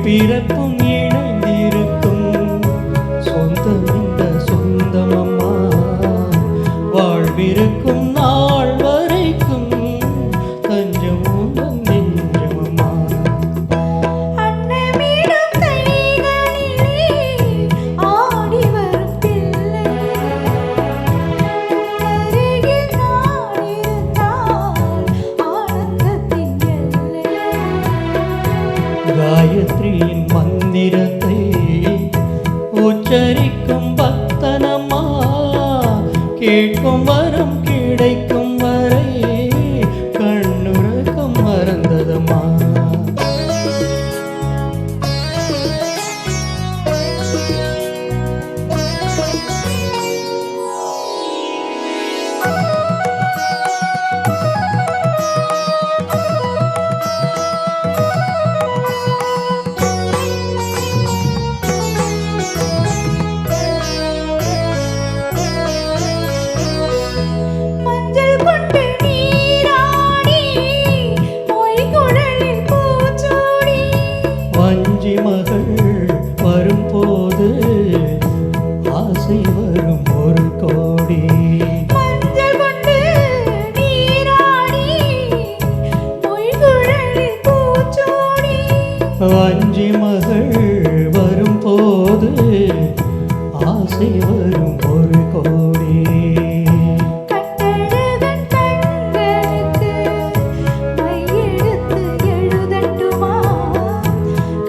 பிறப்பும் இணைந்திருக்கும் சொந்தம் இந்த சொந்தமம்மா வாழ்விருக்கும் நாள் வரைக்கும் தஞ்சம் உந்தன் நெஞ்சமம்மா. அன்னமிடும் கைகளிலே ஆடி வரும் பிள்ளை அருகில் நான் இருந்தால் ஆனந்தத்தின் எல்லை. காயத்ரியின் மந்திரத்தை உச்சரிக்கும் பக்தனம்மா கேட்கும் வரம் கிடைக்கும் வரை கண்ணுறக்கம் மறந்ததம்மா. மஞ்சள் கொண்டு நீராடி மொய்குழலில் பூச்சூடி வஞ்சி மகள் வரும்போது ஆசை வரும் ஒரு கோடி. மஞ்சள் கொண்டு நீராடி மொய்குழலில் பூச்சூடி வஞ்சி மகள் வரும்போது ஆசை வரும் ஒரு கோடி. கட்டழகன் கண்களுக்கு மையெழுத்து எழுதட்டுமா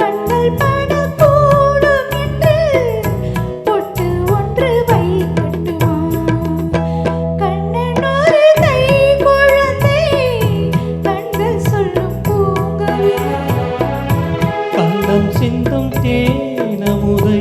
கண்கள் படக்கூடும் என்று பொட்டு ஒன்று வைக்கட்டுமா கண்ணன் ஒரு கை குழந்தை கண்கள் சொல்லும் பூங்கவி கந்தம் சிந்தும் தேனமுதை